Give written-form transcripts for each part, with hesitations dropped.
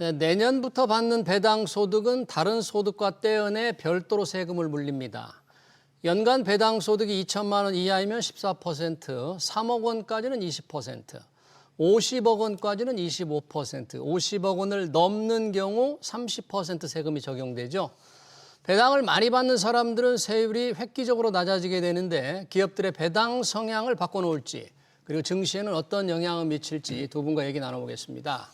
네, 내년부터 받는 배당 소득은 다른 소득과 떼어내 별도로 세금을 물립니다. 연간 배당 소득이 2천만 원 이하이면 14%, 3억 원까지는 20%, 50억 원까지는 25%, 50억 원을 넘는 경우 30% 세금이 적용되죠. 배당을 많이 받는 사람들은 세율이 획기적으로 낮아지게 되는데 기업들의 배당 성향을 바꿔놓을지 그리고 증시에는 어떤 영향을 미칠지 두 분과 얘기 나눠보겠습니다.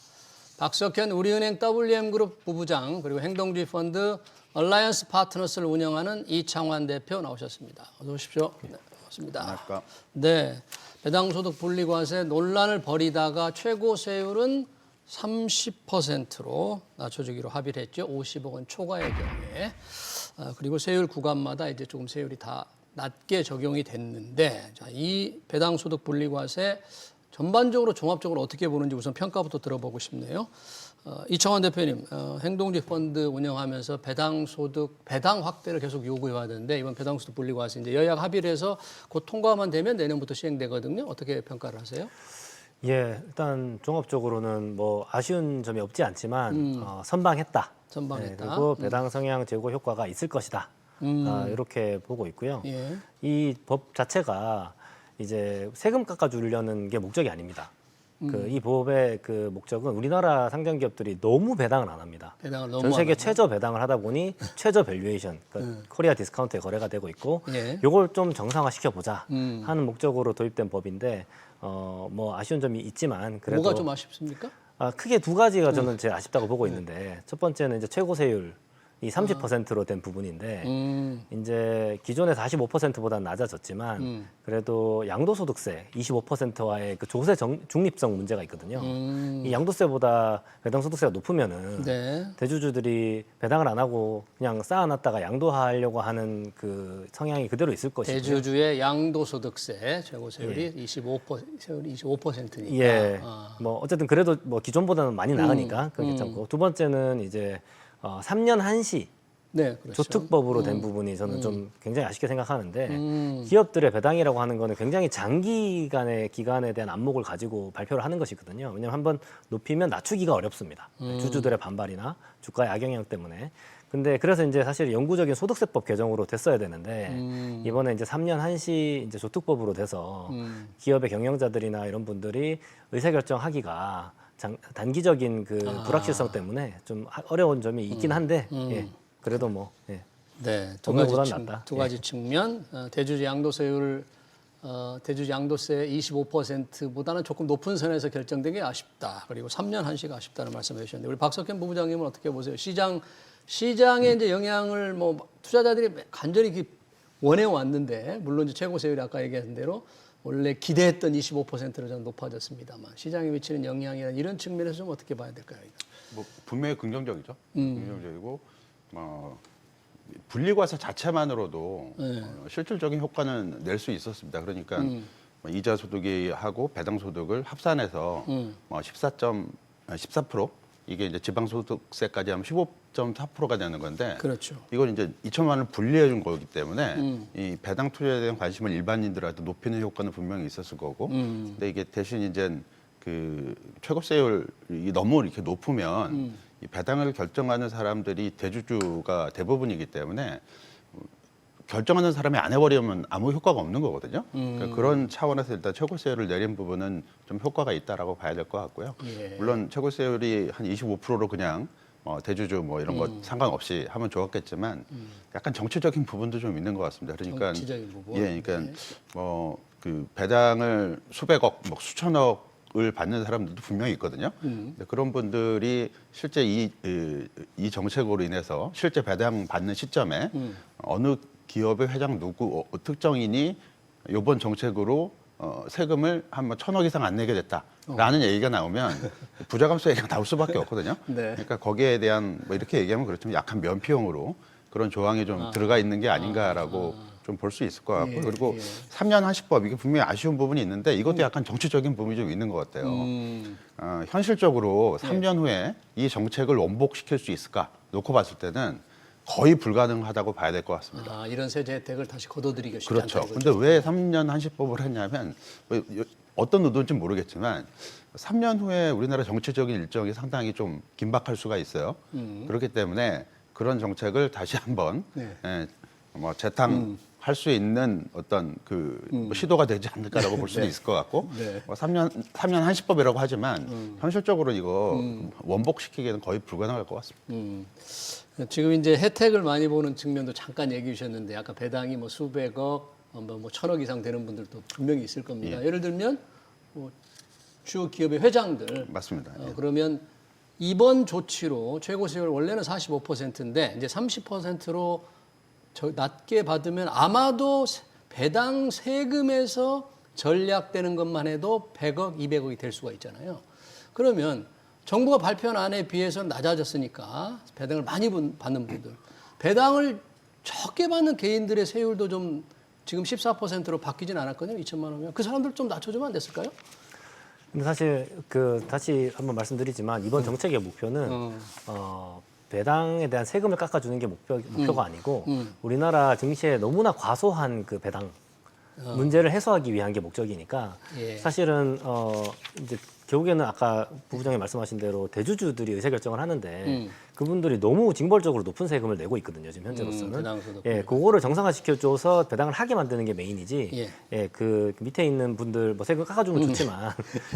박석현 우리은행 WM그룹 부부장 그리고 행동주의 펀드 얼라이언스 파트너스를 운영하는 이창환 대표 나오셨습니다. 어서 오십시오. 네, 반갑습니다. 안녕하십니까. 네, 배당소득 분리과세 논란을 벌이다가 최고 세율은 30%로 낮춰주기로 합의를 했죠. 50억 원 초과의 경우에. 그리고 세율 구간마다 이제 조금 세율이 다 낮게 적용이 됐는데 자, 이 배당소득 분리과세 전반적으로 종합적으로 어떻게 보는지 우선 평가부터 들어보고 싶네요. 이창환 대표님, 행동주의 펀드 운영하면서 배당소득, 배당 확대를 계속 요구해야 되는데 이번 배당소득 분리과세 이제 여야 합의를 해서 곧 통과만 되면 내년부터 시행되거든요. 어떻게 평가를 하세요? 예, 일단 종합적으로는 뭐 아쉬운 점이 없지 않지만 선방했다. 선방했다. 네, 그리고 배당 성향 제고 효과가 있을 것이다. 이렇게 보고 있고요. 예. 이 법 자체가 이제 세금 깎아주려는 게 목적이 아닙니다. 이 법의 그 목적은 우리나라 상장 기업들이 너무 배당을 안 합니다. 배당을 너무 전 세계 안 최저 배당을 하다 보니 최저 밸류에이션, 그러니까 코리아 디스카운트에 거래가 되고 있고, 예. 요걸 좀 정상화 시켜보자 하는 목적으로 도입된 법인데, 뭐 아쉬운 점이 있지만 그래도 뭐가 좀 아쉽습니까? 크게 두 가지가 저는 제일 아쉽다고 보고 있는데, 첫 번째는 이제 최고 세율. 이 30%로 된 부분인데 이제 기존의 45%보다는 낮아졌지만 그래도 양도소득세 25%와의 그 조세 중립성 문제가 있거든요. 이 양도세보다 배당소득세가 높으면은 네. 대주주들이 배당을 안 하고 그냥 쌓아놨다가 양도하려고 하는 그 성향이 그대로 있을 것이고요. 대주주의 양도소득세 최고 세율이 25%니까. 예. 뭐 어쨌든 그래도 뭐 기존보다는 많이 나으니까 그건 괜찮고, 두 번째는 이제 3년 한시 네, 그렇죠. 조특법으로 된 부분이 저는 좀 굉장히 아쉽게 생각하는데 기업들의 배당이라고 하는 거는 굉장히 장기간의 기간에 대한 안목을 가지고 발표를 하는 것이거든요. 왜냐하면 한번 높이면 낮추기가 어렵습니다. 주주들의 반발이나 주가의 악영향 때문에. 근데 그래서 이제 사실 영구적인 소득세법 개정으로 됐어야 되는데 이번에 이제 3년 한시 이제 조특법으로 돼서 기업의 경영자들이나 이런 분들이 의사결정하기가 단기적인 그 불확실성 때문에 좀 어려운 점이 있긴 한데 예, 그래도 뭐 예. 네, 두 가지 측면. 대주주 양도세율 대주주 양도세 25%보다는 조금 높은 선에서 결정된 게 아쉽다. 그리고 3년 한시가 아쉽다는 말씀을 해주셨는데 우리 박석현 부부장님은 어떻게 보세요? 시장에 이제 영향을 뭐 투자자들이 간절히 원해 왔는데 물론 이제 최고 세율이 아까 얘기한 대로 원래 기대했던 25%로 좀 높아졌습니다만 시장에 미치는 영향이나 이런 측면에서 좀 어떻게 봐야 될까요? 뭐 분명히 긍정적이죠. 긍정적이고 분리과세 자체만으로도 실질적인 효과는 낼 수 있었습니다. 그러니까 이자 소득이 하고 배당 소득을 합산해서 14% 이게 이제 지방소득세까지 하면 15.4%가 되는 건데, 그렇죠. 이걸 이제 2천만 원을 분리해 준 거기 때문에 이 배당 투자에 대한 관심을 일반인들한테 높이는 효과는 분명히 있었을 거고, 근데 이게 대신 이제 그 최고세율이 너무 이렇게 높으면 이 배당을 결정하는 사람들이 대주주가 대부분이기 때문에 결정하는 사람이 안 해버리면 아무 효과가 없는 거거든요. 그러니까 그런 차원에서 일단 최고세율을 내린 부분은 좀 효과가 있다라고 봐야 될 것 같고요. 예. 물론 최고세율이 한 25%로 그냥 대주주 뭐 이런 거 상관없이 하면 좋았겠지만 약간 정치적인 부분도 좀 있는 것 같습니다. 그러니까 정치적인 부분. 예, 그러니까 그 배당을 수백억, 뭐 수천억을 받는 사람들도 분명히 있거든요. 근데 그런 분들이 실제 이 정책으로 인해서 실제 배당 받는 시점에 어느 기업의 회장 누구 특정인이 이번 정책으로 세금을 한 1,000억 이상 안 내게 됐다라는 얘기가 나오면 부자감세 얘기가 나올 수밖에 없거든요. 네. 그러니까 거기에 대한 뭐 이렇게 얘기하면 그렇지만 약간 면피용으로 그런 조항이 좀 들어가 있는 게 아닌가라고 좀 볼 수 있을 것 같고, 그리고 3년 한시법 이게 분명히 아쉬운 부분이 있는데 이것도 약간 정치적인 부분이 좀 있는 것 같아요. 현실적으로 3년 후에 이 정책을 원복시킬 수 있을까 놓고 봤을 때는 거의 불가능하다고 봐야 될 것 같습니다. 이런 세제 혜택을 다시 거둬들이기 쉽지 그렇죠. 않다. 근데 왜 3년 한시법을 했냐면 어떤 의도인지 모르겠지만 3년 후에 우리나라 정치적인 일정이 상당히 좀 긴박할 수가 있어요. 그렇기 때문에 그런 정책을 다시 한번 네. 뭐 재탕할 수 있는 어떤 뭐 시도가 되지 않을까라고 볼 수도 있을 것 같고 네. 뭐 3년 한시법이라고 하지만 현실적으로 이거 원복시키기는 거의 불가능할 것 같습니다. 지금 이제 혜택을 많이 보는 측면도 잠깐 얘기해 주셨는데 아까 배당이 뭐 수백억, 뭐 천억 이상 되는 분들도 분명히 있을 겁니다. 예를 들면 뭐 주요 기업의 회장들 맞습니다. 예. 그러면 이번 조치로 최고 세율 원래는 45%인데 이제 30%로 낮게 받으면 아마도 배당 세금에서 전략되는 것만 해도 100억, 200억이 될 수가 있잖아요. 그러면 정부가 발표한 안에 비해서는 낮아졌으니까 배당을 많이 받는 분들, 배당을 적게 받는 개인들의 세율도 좀 지금 14%로 바뀌진 않았거든요. 2천만 원이면 그 사람들 좀 낮춰주면 안 됐을까요? 근데 사실 다시 한번 말씀드리지만 이번 정책의 목표는 배당에 대한 세금을 깎아주는 게 목표가 아니고 우리나라 증시에 너무나 과소한 그 배당 문제를 해소하기 위한 게 목적이니까 예. 사실은 이제 결국에는 아까 부부장님 말씀하신 대로 대주주들이 의사결정을 하는데 그분들이 너무 징벌적으로 높은 세금을 내고 있거든요. 지금 현재로서는. 배당소득. 예, 그거를 정상화시켜줘서 배당을 하게 만드는 게 메인이지. 예. 예, 그 밑에 있는 분들 뭐 세금 깎아주면 좋지만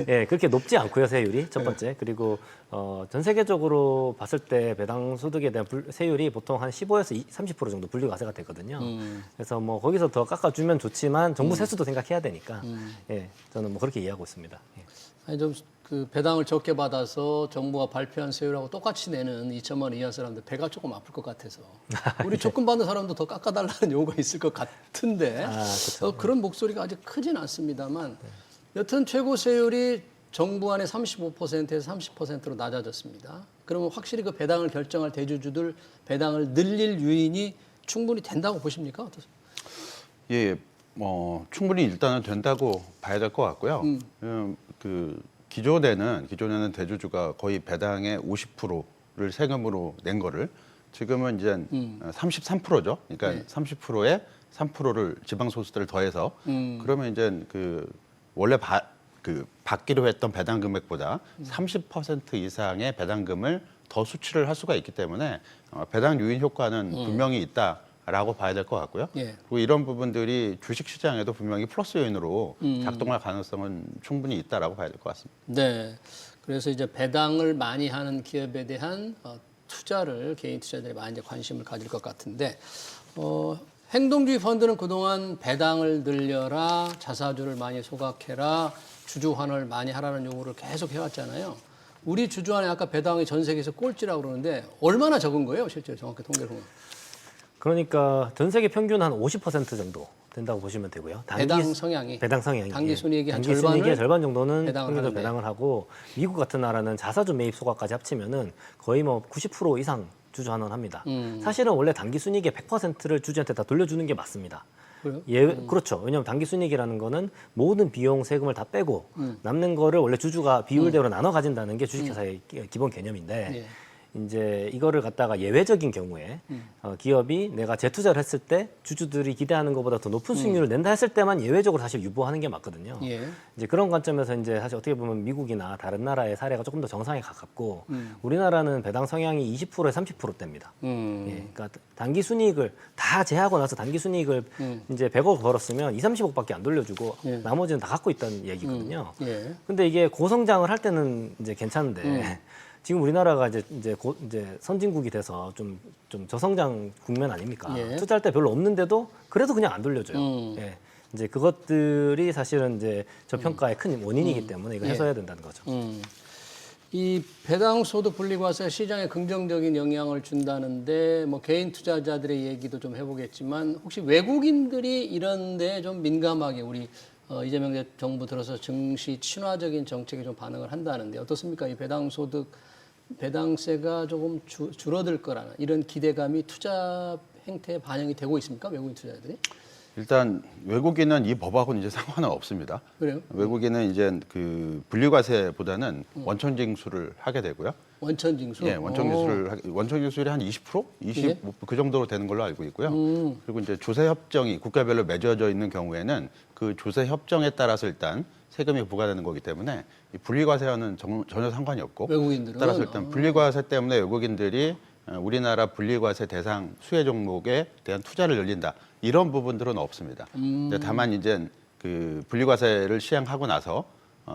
예, 그렇게 높지 않고요 세율이 첫 번째. 그리고 전 세계적으로 봤을 때 배당 소득에 대한 세율이 보통 한 15에서 30% 정도 분류가세가 되거든요. 그래서 뭐 거기서 더 깎아주면 좋지만 정부 세수도 생각해야 되니까. 예, 저는 뭐 그렇게 이해하고 있습니다. 예. 아니 좀 그 배당을 적게 받아서 정부가 발표한 세율하고 똑같이 내는 2천만 원 이하 사람들 배가 조금 아플 것 같아서 우리 조금 받는 사람도 더 깎아달라는 요구가 있을 것 같은데 그렇죠. 그런 목소리가 아직 크진 않습니다만 여튼 최고 세율이 정부 안에 35%에서 30%로 낮아졌습니다. 그러면 확실히 그 배당을 결정할 대주주들 배당을 늘릴 요인이 충분히 된다고 보십니까? 어떠세요? 예, 충분히 일단은 된다고 봐야 될 것 같고요. 기존에는 대주주가 거의 배당의 50%를 세금으로 낸 거를 지금은 이제 33%죠. 그러니까 30%에 3%를 지방소득세를 더해서 그러면 이제 원래 받기로 했던 배당 금액보다 30% 이상의 배당금을 더 수취를 할 수가 있기 때문에 배당 유인 효과는 분명히 있다라고 봐야 될 것 같고요. 예. 그리고 이런 부분들이 주식 시장에도 분명히 플러스 요인으로 작동할 가능성은 충분히 있다라고 봐야 될 것 같습니다. 네. 그래서 이제 배당을 많이 하는 기업에 대한 투자를 개인 투자자들이 많이 이제 관심을 가질 것 같은데 행동주의 펀드는 그동안 배당을 늘려라, 자사주를 많이 소각해라, 주주환원을 많이 하라는 요구를 계속 해왔잖아요. 우리 주주환원이 아까 배당이 전 세계에서 꼴찌라고 그러는데 얼마나 적은 거예요, 실제로 정확히 통계를 보면? 그러니까 전 세계 평균 한 50% 정도 된다고 보시면 되고요. 배당 성향이. 단기 순이익의 한 단기 절반을 순이익의 절반 정도는 배당을 평균으로 하는데. 배당을 하고 미국 같은 나라는 자사주 매입 소각까지 합치면은 거의 뭐 90% 이상 주주 환원합니다. 사실은 원래 단기 순이익의 100%를 주주한테 다 돌려주는 게 맞습니다. 그래요? 그렇죠. 왜냐하면 단기 순이익이라는 거는 모든 비용 세금을 다 빼고 남는 거를 원래 주주가 비율대로 나눠 가진다는 게 주식회사의 기본 개념인데 예. 이제 이거를 갖다가 예외적인 경우에 기업이 내가 재투자를 했을 때 주주들이 기대하는 것보다 더 높은 수익률을 낸다 했을 때만 예외적으로 사실 유보하는 게 맞거든요. 예. 이제 그런 관점에서 이제 사실 어떻게 보면 미국이나 다른 나라의 사례가 조금 더 정상에 가깝고 우리나라는 배당 성향이 20%에 30%대입니다. 예, 그러니까 단기 순이익을 다 제하고 나서 단기 순이익을 이제 100억 벌었으면 2, 30억밖에 안 돌려주고 나머지는 다 갖고 있다는 얘기거든요. 예. 근데 이게 고성장을 할 때는 이제 괜찮은데 지금 우리나라가 이제 선진국이 돼서 좀 저성장 국면 아닙니까? 예. 투자할 때 별로 없는데도 그래도 그냥 안 돌려줘요. 예. 이제 그것들이 사실은 이제 저평가의 큰 원인이기 때문에 이거 해소해야 된다는 거죠. 이 배당 소득 분리과세 시장에 긍정적인 영향을 준다는데 뭐 개인 투자자들의 얘기도 좀 해보겠지만 혹시 외국인들이 이런데 좀 민감하게 우리 이재명 정부 들어서 증시 친화적인 정책에 좀 반응을 한다는데 어떻습니까? 이 배당 소득 배당세가 조금 줄어들 거라는 이런 기대감이 투자 행태에 반영이 되고 있습니까? 외국인 투자자들이? 일단 외국인은 이 법하고는 이제 상관은 없습니다. 그래요? 외국인은 이제 분리과세보다는 원천징수를 하게 되고요. 원천징수? 예, 원천징수율이 한 20%? 20, 그 정도로 되는 걸로 알고 있고요. 그리고 이제 조세 협정이 국가별로 맺어져 있는 경우에는 그 조세 협정에 따라서 일단 세금이 부과되는 거기 때문에 이 분리과세와는 전혀 상관이 없고 외국인들은 따라서 일단 분리과세 때문에 외국인들이 우리나라 분리과세 대상 수혜 종목에 대한 투자를 열린다 이런 부분들은 없습니다. 근데 다만 이제 그 분리과세를 시행하고 나서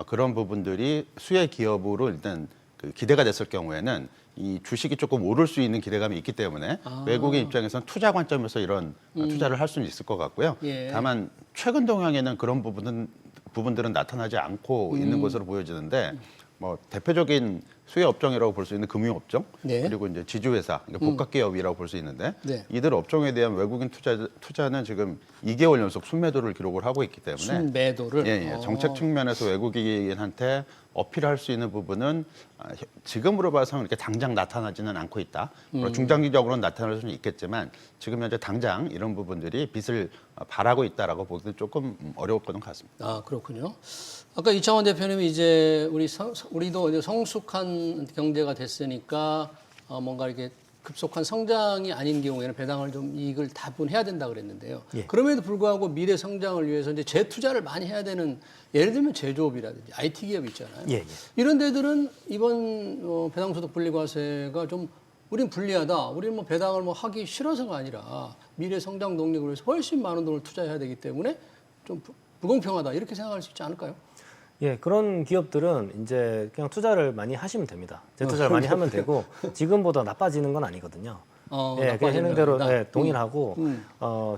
그런 부분들이 수혜 기업으로 일단 그 기대가 됐을 경우에는 이 주식이 조금 오를 수 있는 기대감이 있기 때문에 외국인 입장에서는 투자 관점에서 이런 투자를 할 수는 있을 것 같고요. 예. 다만 최근 동향에는 그런 부분들은 나타나지 않고 있는 것으로 보여지는데 뭐 대표적인 수혜 업종이라고 볼 수 있는 금융업종 네. 그리고 이제 지주회사 그러니까 복합기업이라고 볼 수 있는데 네. 이들 업종에 대한 외국인 투자는 지금 2개월 연속 순매도를 기록을 하고 있기 때문에 순매도를 예, 정책 측면에서 외국인한테 어필할 수 있는 부분은 지금으로 봐서는 이렇게 당장 나타나지는 않고 있다. 물론 중장기적으로는 나타날 수는 있겠지만 지금 현재 당장 이런 부분들이 빛을 발하고 있다라고 보기는 조금 어려울 것은 같습니다. 아, 그렇군요. 아까 이창원 대표님이 이제 우리도 이제 성숙한 경제가 됐으니까 뭔가 이렇게 급속한 성장이 아닌 경우에는 배당을 좀 이익을 다분해야 된다 그랬는데요. 예. 그럼에도 불구하고 미래 성장을 위해서 이제 재투자를 많이 해야 되는 예를 들면 제조업이라든지 IT 기업 있잖아요. 예, 예. 이런 데들은 이번 배당소득 분리과세가 좀 우린 불리하다. 우리는 뭐 배당을 뭐 하기 싫어서가 아니라 미래 성장 동력을 위해서 훨씬 많은 돈을 투자해야 되기 때문에 좀 불공평하다 이렇게 생각할 수 있지 않을까요? 예, 그런 기업들은 이제 그냥 투자를 많이 하시면 됩니다. 재투자를 많이 하면 되고 지금보다 나빠지는 건 아니거든요. 예, 그냥 하는 대로 예, 동일하고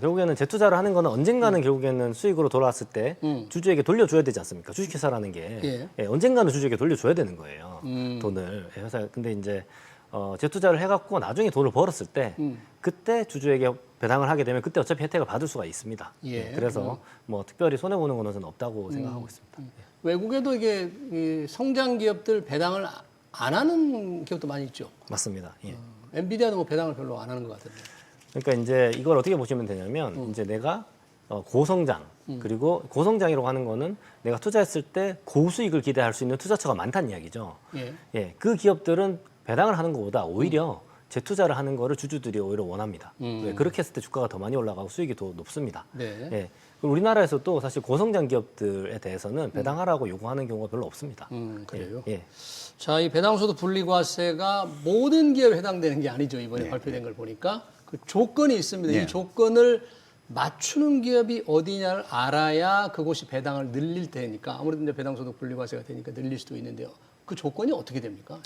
결국에는 재투자를 하는 거는 언젠가는 결국에는 수익으로 돌아왔을 때 주주에게 돌려줘야 되지 않습니까? 주식회사라는 게 예. 예, 언젠가는 주주에게 돌려줘야 되는 거예요. 돈을 예, 회사 근데 이제 재투자를 해갖고 나중에 돈을 벌었을 때 그때 주주에게 배당을 하게 되면 그때 어차피 혜택을 받을 수가 있습니다. 예. 그래서 뭐 특별히 손해 보는 거는 저는 없다고 생각하고 있습니다. 외국에도 이게 이 성장 기업들 배당을 안 하는 기업도 많이 있죠. 맞습니다. 예. 엔비디아도 뭐 배당을 별로 안 하는 것 같은데. 그러니까 이제 이걸 어떻게 보시면 되냐면 이제 내가 고성장 그리고 고성장이라고 하는 거는 내가 투자했을 때 고수익을 기대할 수 있는 투자처가 많다는 이야기죠. 예. 예, 그 기업들은 배당을 하는 것보다 오히려 재투자를 하는 거를 주주들이 오히려 원합니다. 왜? 그렇게 했을 때 주가가 더 많이 올라가고 수익이 더 높습니다. 네. 예. 그리고 우리나라에서도 사실 고성장 기업들에 대해서는 배당하라고 요구하는 경우가 별로 없습니다. 그래요. 예. 자, 이 배당소득 분리과세가 모든 기업에 해당되는 게 아니죠. 이번에 발표된 걸 보니까 그 조건이 있습니다. 네. 이 조건을 맞추는 기업이 어디냐를 알아야 그곳이 배당을 늘릴 테니까 아무래도 이제 배당소득 분리과세가 되니까 늘릴 수도 있는데요. 그 조건이 어떻게 됩니까?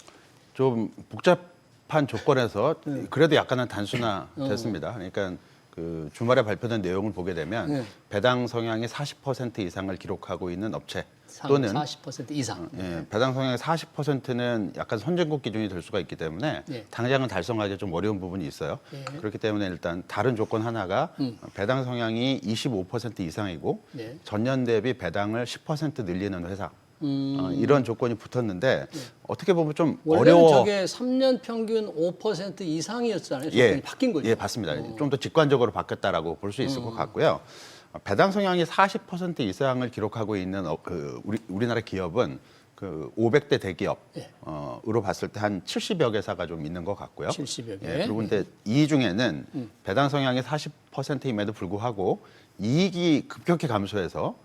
좀 복잡한 조건에서 그래도 약간은 단순화됐습니다. 그러니까 그 주말에 발표된 내용을 보게 되면 배당 성향의 40% 이상을 기록하고 있는 업체 또는 40% 이상. 예, 배당 성향의 40%는 약간 선진국 기준이 될 수가 있기 때문에 예. 당장은 달성하기 좀 어려운 부분이 있어요. 그렇기 때문에 일단 다른 조건 하나가 배당 성향이 25% 이상이고 예. 전년 대비 배당을 10% 늘리는 회사. 이런 조건이 붙었는데 어떻게 보면 좀 원래는 어려워. 저게 3년 평균 5% 이상이었잖아요. 조건이 바뀐 거죠. 예, 맞습니다. 좀 더 직관적으로 바뀌었다라고 볼 수 있을 것 같고요. 배당 성향이 40% 이상을 기록하고 있는 우리나라 기업은 그 500대 대기업으로 봤을 때 한 70여 개사가 좀 있는 것 같고요. 70여 개. 예, 그리고 근데 이 중에는 배당 성향이 40%임에도 불구하고 이익이 급격히 감소해서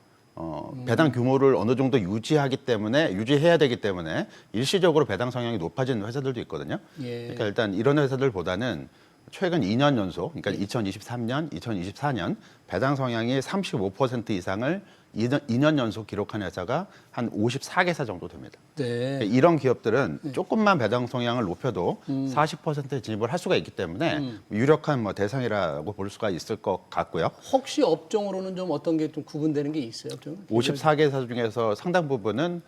배당 규모를 어느 정도 유지해야 되기 때문에 일시적으로 배당 성향이 높아지는 회사들도 있거든요. 예. 그러니까 일단 이런 회사들보다는 최근 2년 연속, 그러니까 2023년, 2024년 배당 성향이 35% 이상을 2년 연속 기록한 회사가 한 54개사 정도 됩니다. 네. 이런 기업들은 조금만 배당 성향을 높여도 40%에 진입을 할 수가 있기 때문에 유력한 뭐 대상이라고 볼 수가 있을 것 같고요. 혹시 업종으로는 좀 어떤 게 좀 구분되는 게 있어요? 좀 54개사 중에서 상당 부분은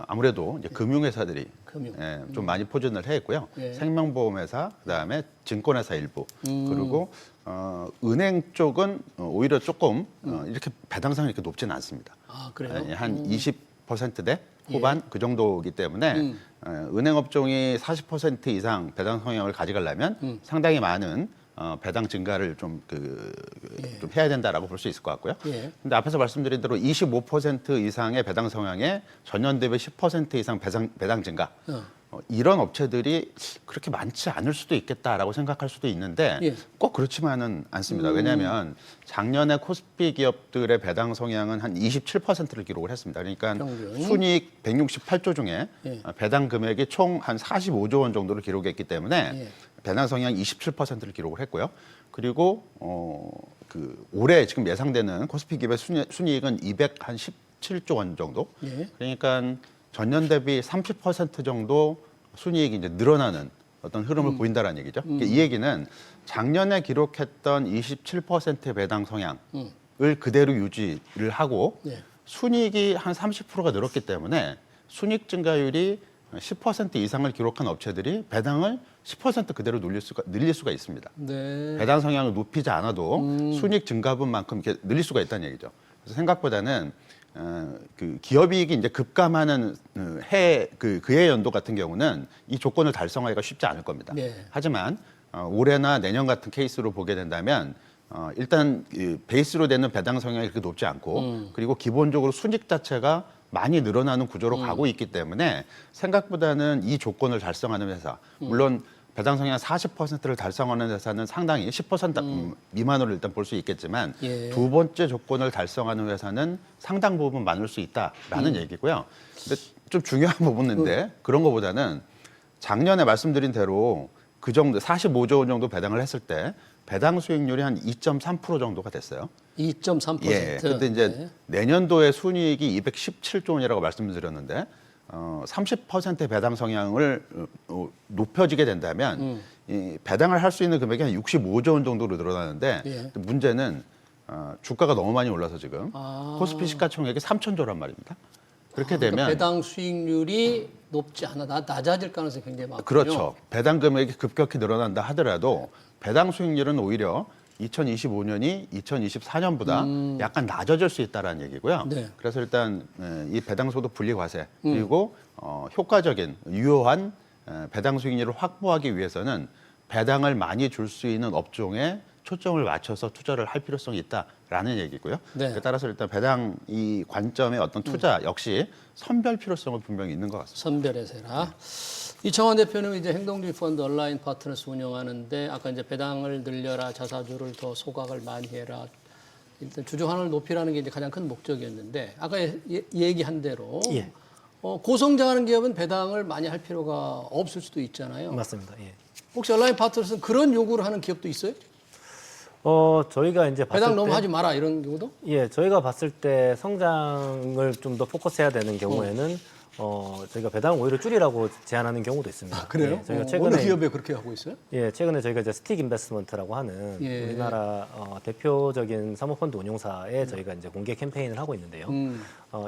아무래도 이제 금융회사들이 금융. 예, 좀 많이 포진을 해 있고요. 예. 생명보험회사, 그다음에 증권회사 일부, 그리고 은행 쪽은 오히려 조금 이렇게 배당성이 이렇게 높지는 않습니다. 아, 그래요? 예, 한 20%대 후반 그 정도이기 때문에 은행 업종이 40% 이상 배당 성향을 가져가려면 상당히 많은 배당 증가를 좀 해야 된다라고 볼 수 있을 것 같고요. 예. 근데 앞에서 말씀드린 대로 25% 이상의 배당 성향에 전년 대비 10% 이상 배당 증가. 이런 업체들이 그렇게 많지 않을 수도 있겠다라고 생각할 수도 있는데 예. 꼭 그렇지만은 않습니다. 왜냐하면 작년에 코스피 기업들의 배당 성향은 한 27%를 기록을 했습니다. 그러니까 평균. 순이익 168조 중에 예. 배당 금액이 총 한 45조 원 정도를 기록했기 때문에 예. 배당 성향 27%를 기록을 했고요. 그리고 올해 지금 예상되는 코스피 기업의 순이익은 217조 원 정도. 예. 그러니까 전년 대비 30% 정도 순이익이 이제 늘어나는 어떤 흐름을 보인다라는 얘기죠. 그러니까 이 얘기는 작년에 기록했던 27%의 배당 성향을 그대로 유지를 하고 예. 순이익이 한 30%가 늘었기 때문에 순이익 증가율이 10% 이상을 기록한 업체들이 배당을 10% 그대로 늘릴 수가 있습니다. 네. 배당 성향을 높이지 않아도 순이익 증가분만큼 이렇게 늘릴 수가 있다는 얘기죠. 그래서 생각보다는 그 기업이익이 이제 급감하는 그해 연도 같은 경우는 이 조건을 달성하기가 쉽지 않을 겁니다. 네. 하지만 올해나 내년 같은 케이스로 보게 된다면 일단 베이스로 되는 배당 성향이 그렇게 높지 않고 그리고 기본적으로 순이익 자체가 많이 늘어나는 구조로 가고 있기 때문에 생각보다는 이 조건을 달성하는 회사, 물론 배당 성향 40%를 달성하는 회사는 상당히 10% 미만으로 일단 볼 수 있겠지만 예. 두 번째 조건을 달성하는 회사는 상당 부분 많을 수 있다라는 얘기고요. 근데 좀 중요한 부분인데 그런 것보다는 작년에 말씀드린 대로 그 정도 45조 원 정도 배당을 했을 때 배당 수익률이 한 2.3% 정도가 됐어요. 2.3%. 예. 근데 이제 네. 내년도에 순이익이 217조 원이라고 말씀드렸는데 30%의 배당 성향을 높여지게 된다면 이 배당을 할 수 있는 금액이 한 65조 원 정도로 늘어나는데 예. 문제는 주가가 너무 많이 올라서 지금 아. 코스피 시가총액이 3,000조란 말입니다. 그렇게 그러니까 되면 배당 수익률이 높지 않아 낮아질 가능성이 굉장히 많군요. 그렇죠. 배당 금액이 급격히 늘어난다 하더라도 배당 수익률은 오히려 2025년이 2024년보다 약간 낮아질 수 있다라는 얘기고요. 네. 그래서 일단 이 배당소득 분리과세 그리고 효과적인 유효한 배당 수익률을 확보하기 위해서는 배당을 많이 줄 수 있는 업종에 초점을 맞춰서 투자를 할 필요성이 있다라는 얘기고요. 네. 따라서 일단 배당 이 관점의 어떤 투자 역시 선별 필요성은 분명히 있는 것 같습니다. 선별해서 해라. 이청환 대표는 이제 행동주의 펀드 얼라인 파트너스 운영하는데 아까 이제 배당을 늘려라, 자사주를 더 소각을 많이 해라. 일단 주주 환원을 높이라는 게 이제 가장 큰 목적이었는데 아까 얘기한 대로 예. 고성장하는 기업은 배당을 많이 할 필요가 없을 수도 있잖아요. 맞습니다. 예. 혹시 얼라인 파트너스는 그런 요구를 하는 기업도 있어요? 저희가 이제 봤을 배당 너무 때, 하지 마라 이런 경우도? 예, 저희가 봤을 때 성장을 좀 더 포커스해야 되는 경우에는 저희가 배당 오히려 줄이라고 제안하는 경우도 있습니다. 예, 저희가 어느 최근에 기업에 그렇게 하고 있어요? 예, 최근에 저희가 이제 스틱 인베스트먼트라고 하는 예. 우리나라 대표적인 사모펀드 운용사에 저희가 이제 공개 캠페인을 하고 있는데요.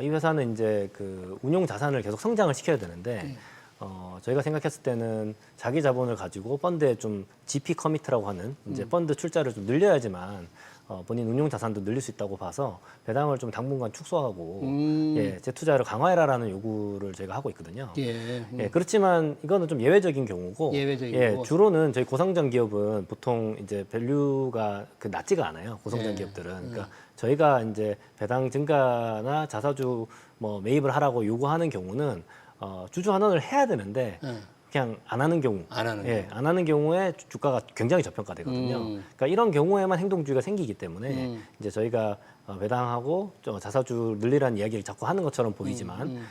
이 회사는 이제 그 운용 자산을 계속 성장을 시켜야 되는데 저희가 생각했을 때는 자기 자본을 가지고 펀드에 좀 GP 커미트라고 하는 이제 펀드 출자를 좀 늘려야지만 본인 운용 자산도 늘릴 수 있다고 봐서 배당을 좀 당분간 축소하고 예, 재투자를 강화해라라는 요구를 저희가 하고 있거든요. 예. 예, 그렇지만 이거는 좀 예외적인 경우고, 예외적인 예, 경우. 주로는 저희 고성장 기업은 보통 이제 밸류가 낮지가 않아요. 고성장 예. 기업들은. 그러니까 저희가 이제 배당 증가나 자사주 뭐 매입을 하라고 요구하는 경우는 주주 환원을 해야 되는데 예. 그냥 안 하는 경우, 안 하는 예, 안 하는 경우에 주가가 굉장히 저평가되거든요. 그러니까 이런 경우에만 행동주의가 생기기 때문에 이제 저희가 배당하고 자사주 늘리라는 이야기를 자꾸 하는 것처럼 보이지만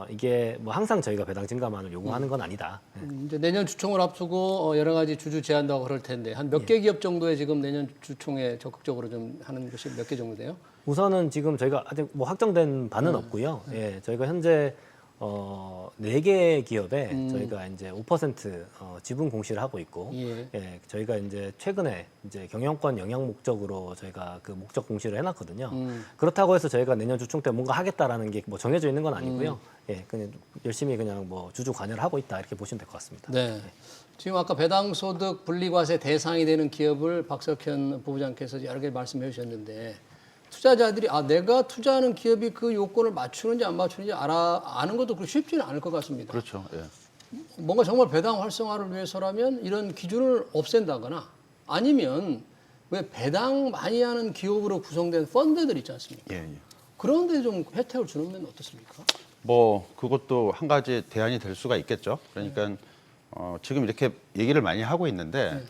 이게 뭐 항상 저희가 배당 증가만을 요구하는 건 아니다. 예. 이제 내년 주총을 앞두고 여러 가지 주주 제안도 하고 그럴 텐데 한 몇 개 기업 정도에 지금 내년 주총에 적극적으로 좀 하는 것이 몇 개 정도 돼요? 우선은 지금 저희가 아직 뭐 확정된 바는 없고요. 예, 저희가 현재 4개 기업에 저희가 이제 5% 지분 공시를 하고 있고, 예. 예, 저희가 이제 최근에 이제 경영권 영향 목적으로 저희가 그 목적 공시를 해놨거든요. 그렇다고 해서 저희가 내년 주총 때 뭔가 하겠다라는 게 뭐 정해져 있는 건 아니고요. 예, 그냥 열심히 그냥 뭐 주주 관여를 하고 있다 이렇게 보시면 될 것 같습니다. 네. 지금 아까 배당소득 분리과세 대상이 되는 기업을 박석현 부부장께서 여러 개 말씀해 주셨는데 투자자들이 내가 투자하는 기업이 그 요건을 맞추는지 안 맞추는지 아는 것도 그렇게 쉽지는 않을 것 같습니다. 그렇죠. 예. 뭔가 정말 배당 활성화를 위해서라면 이런 기준을 없앤다거나 아니면 왜 배당 많이 하는 기업으로 구성된 펀드들 있지 않습니까? 예, 예. 그런 데 좀 혜택을 주는 면 어떻습니까? 뭐 그것도 한 가지 대안이 될 수가 있겠죠. 그러니까 지금 이렇게 얘기를 많이 하고 있는데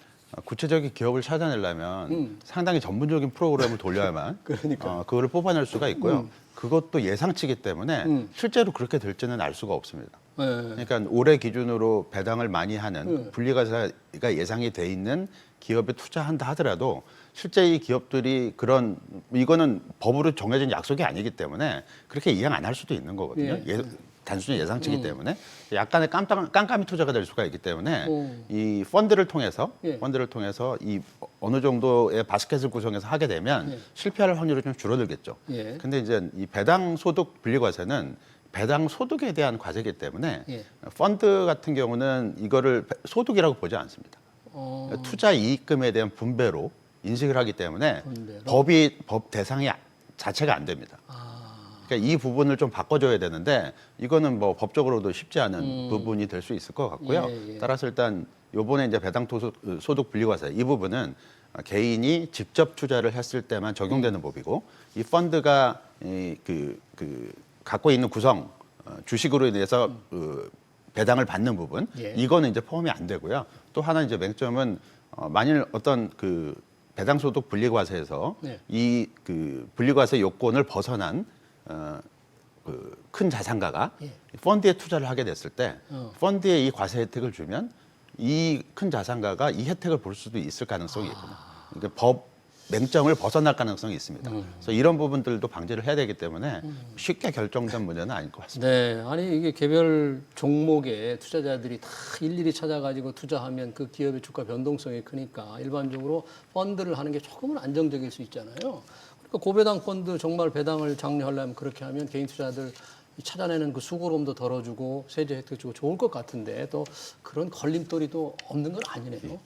구체적인 기업을 찾아내려면 상당히 전문적인 프로그램을 돌려야만 그거를 뽑아낼 수가 있고요. 그것도 예상치기 때문에 실제로 그렇게 될지는 알 수가 없습니다. 네. 그러니까 올해 기준으로 배당을 많이 하는 분리과세가 예상이 돼 있는 기업에 투자한다 하더라도 실제 이 기업들이 이거는 법으로 정해진 약속이 아니기 때문에 그렇게 이행 안 할 수도 있는 거거든요. 단순히 예상치기 때문에 약간의 깜깜이 투자가 될 수가 있기 때문에 이 펀드를 통해서 이 어느 정도의 바스켓을 구성해서 하게 되면 실패할 확률이 좀 줄어들겠죠. 근데 이제 이 배당 소득 분리과세는 배당 소득에 대한 과세이기 때문에 펀드 같은 경우는 이거를 소득이라고 보지 않습니다. 투자 이익금에 대한 분배로 인식을 하기 때문에 법 대상이 자체가 안 됩니다. 그러니까 이 부분을 좀 바꿔줘야 되는데 이거는 뭐 법적으로도 쉽지 않은 부분이 될 수 있을 것 같고요. 따라서 일단 요번에 이제 배당 소득 분리과세 이 부분은 개인이 직접 투자를 했을 때만 적용되는 법이고 이 펀드가 갖고 있는 구성 주식으로 인해서 배당을 받는 부분 이거는 이제 포함이 안 되고요. 또 하나 이제 맹점은 만일 어떤 배당 소득 분리과세에서 이 분리과세 요건을 벗어난 큰 자산가가 펀드에 투자를 하게 됐을 때 펀드에 이 과세 혜택을 주면 이 큰 자산가가 이 혜택을 볼 수도 있을 가능성이 있거든요. 그러니까 법 맹점을 벗어날 가능성이 있습니다. 그래서 이런 부분들도 방지를 해야 되기 때문에 쉽게 결정된 문제는 아닐 것 같습니다. 네, 아니 이게 개별 종목에 투자자들이 다 일일이 찾아가지고 투자하면 그 기업의 주가 변동성이 크니까 일반적으로 펀드를 하는 게 조금은 안정적일 수 있잖아요. 그러니까 고배당 펀드 정말 배당을 장려하려면 그렇게 하면 개인 투자자들 찾아내는 그 수고로움도 덜어주고 세제 혜택 주고 좋을 것 같은데 또 그런 걸림돌이 또 없는 건 아니네요.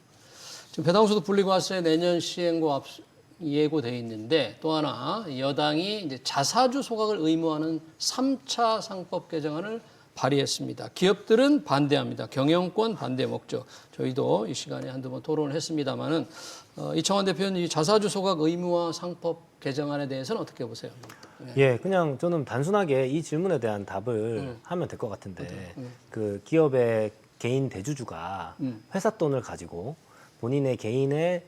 지금 배당소득 분리과세 내년 시행과 예고돼 있는데 또 하나 여당이 이제 자사주 소각을 의무화하는 3차 상법 개정안을 발의했습니다. 기업들은 반대합니다. 경영권 반대 목적. 저희도 이 시간에 한두 번 토론을 했습니다만은 이청환 대표는 이 자사주 소각 의무화 상법 개정안에 대해서는 어떻게 보세요? 예, 그냥 저는 단순하게 이 질문에 대한 답을 하면 될 것 같은데 그 기업의 개인 대주주가 회사 돈을 가지고 본인의 개인의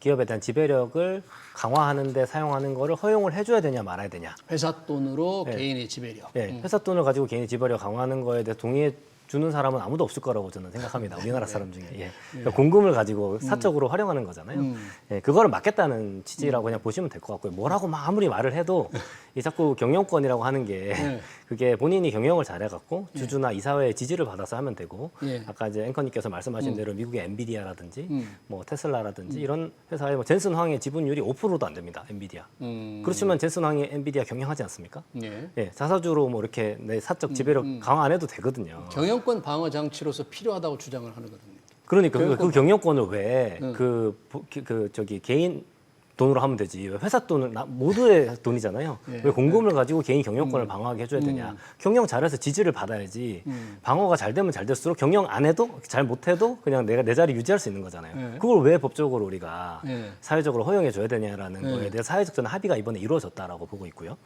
기업에 대한 지배력을 강화하는 데 사용하는 거를 허용을 해줘야 되냐 말아야 되냐. 회사 돈으로 개인의 지배력. 예, 회사 돈을 가지고 개인의 지배력 강화하는 거에 대해 동의해 주는 사람은 아무도 없을 거라고 저는 생각합니다. 우리나라 사람 중에. 예. 그러니까 공금을 가지고 사적으로 활용하는 거잖아요. 예, 그거를 막겠다는 취지라고 그냥 보시면 될 것 같고요. 뭐라고 아무리 말을 해도 이 자꾸 경영권이라고 하는 게 그게 본인이 경영을 잘해갖고 주주나 이사회의 지지를 받아서 하면 되고 아까 이제 앵커님께서 말씀하신 대로 미국의 엔비디아라든지 뭐 테슬라라든지 이런 회사의 뭐 젠슨 황의 지분율이 5%도 안 됩니다. 엔비디아. 그렇지만 젠슨 황이 엔비디아 경영하지 않습니까? 예, 자사주로 뭐 이렇게 내 사적 지배력 강화 안 해도 되거든요. 경영권 방어 장치로서 필요하다고 주장을 하거든요. 그러니까 그 경영권을 왜 저기 개인 돈으로 하면 되지. 왜 회사 돈은 모두의 돈이잖아요. 왜 공금을 가지고 개인 경영권을 방어하게 해줘야 되냐. 경영 잘해서 지지를 받아야지. 방어가 잘 되면 잘 될수록 경영 안 해도 잘 못해도 그냥 내가 내 자리 유지할 수 있는 거잖아요. 그걸 왜 법적으로 우리가 사회적으로 허용해줘야 되냐라는 거에 대해 사회적 저는 합의가 이번에 이루어졌다라고 보고 있고요.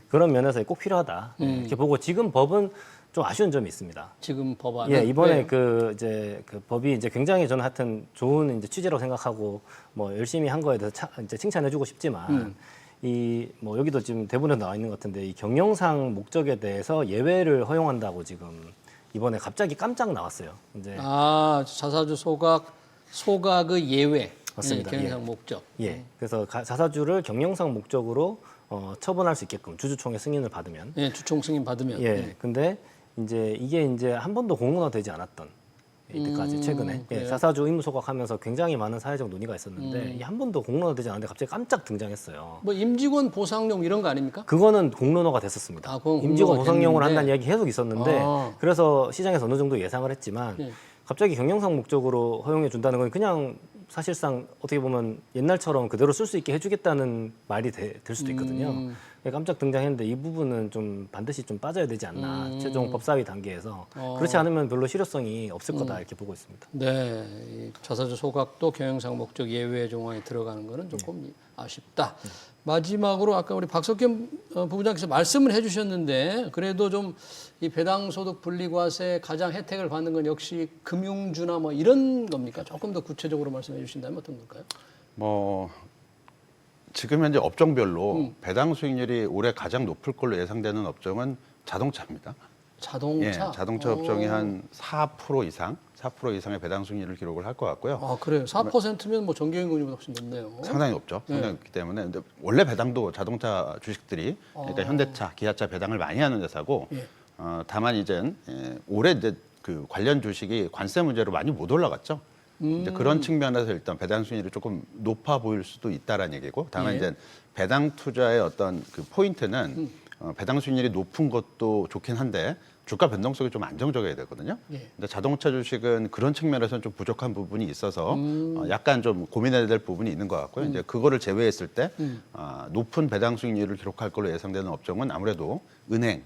그런 면에서 꼭 필요하다. 이렇게 보고 지금 법은 좀 아쉬운 점이 있습니다. 지금 법안은 예, 이번에 그 법이 이제 굉장히 저는 하여튼 좋은 이제 취지라고 생각하고 뭐 열심히 한 거에 대해서 이제 칭찬해주고 싶지만 이 뭐 여기도 지금 대본에 나와 있는 것 같은데 이 경영상 목적에 대해서 예외를 허용한다고 지금 이번에 갑자기 깜짝 나왔어요. 이제 자사주 소각의 예외. 맞습니다. 경영상 목적. 예, 그래서 자사주를 경영상 목적으로 처분할 수 있게끔 주주총회 승인을 받으면. 예, 주총 승인 받으면. 예, 근데 이제 이게 이제 한 번도 공론화되지 않았던 이때까지 최근에 자사주 의무 소각하면서 굉장히 많은 사회적 논의가 있었는데 한 번도 공론화되지 않았는데 갑자기 깜짝 등장했어요. 뭐 임직원 보상용 이런 거 아닙니까? 그거는 공론화가 됐었습니다. 임직원 보상용을 한다는 이야기 계속 있었는데 그래서 시장에서 어느 정도 예상을 했지만 갑자기 경영상 목적으로 허용해 준다는 건 그냥 사실상 어떻게 보면 옛날처럼 그대로 쓸 수 있게 해주겠다는 말이 될 수도 있거든요. 깜짝 등장했는데 이 부분은 좀 반드시 좀 빠져야 되지 않나 최종 법사위 단계에서 그렇지 않으면 별로 실효성이 없을 거다 이렇게 보고 있습니다. 네, 이 자사주 소각도 경영상 목적 예외 조항에 들어가는 거는 조금 아쉽다. 마지막으로 아까 우리 박석현 부부장께서 말씀을 해주셨는데 그래도 좀 이 배당소득 분리과세 가장 혜택을 받는 건 역시 금융주나 뭐 이런 겁니까? 조금 더 구체적으로 말씀해 주신다면 어떤 걸까요? 뭐 지금 현재 업종별로 배당 수익률이 올해 가장 높을 걸로 예상되는 업종은 자동차입니다. 자동차? 예, 자동차 업종이 한 4% 이상, 4% 이상의 배당 수익률을 기록을 할 것 같고요. 아, 그래요? 4%면 뭐 정기연금보다 훨씬 높네요. 상당히 높죠. 상당히 높기 때문에 근데 원래 배당도 자동차 주식들이 그러니까 현대차, 기아차 배당을 많이 하는 회사고 예. 다만 이제 올해 이제 그 관련 주식이 관세 문제로 많이 못 올라갔죠. 이제 그런 측면에서 일단 배당 수익률이 조금 높아 보일 수도 있다라는 얘기고 다만 예. 이제 배당 투자의 어떤 그 포인트는 배당 수익률이 높은 것도 좋긴 한데 주가 변동성이 좀 안정적이어야 되거든요. 예. 근데 자동차 주식은 그런 측면에서는 좀 부족한 부분이 있어서 약간 좀 고민해야 될 부분이 있는 것 같고요. 이제 그거를 제외했을 때 높은 배당 수익률을 기록할 걸로 예상되는 업종은 아무래도 은행.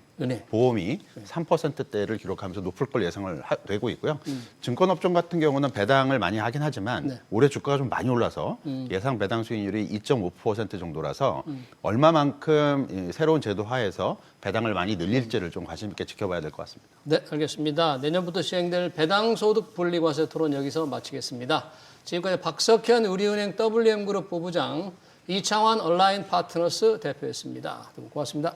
보험이 3%대를 기록하면서 높을 걸 예상을 되고 있고요. 증권업종 같은 경우는 배당을 많이 하긴 하지만 네. 올해 주가가 좀 많이 올라서 예상 배당 수익률이 2.5% 정도라서 얼마만큼 이 새로운 제도 하에서 배당을 많이 늘릴지를 좀 관심 있게 지켜봐야 될 것 같습니다. 네, 알겠습니다. 내년부터 시행될 배당소득 분리과세 토론 여기서 마치겠습니다. 지금까지 박석현 우리은행 WM그룹 부부장, 이창환 온라인 파트너스 대표였습니다. 두 분 고맙습니다.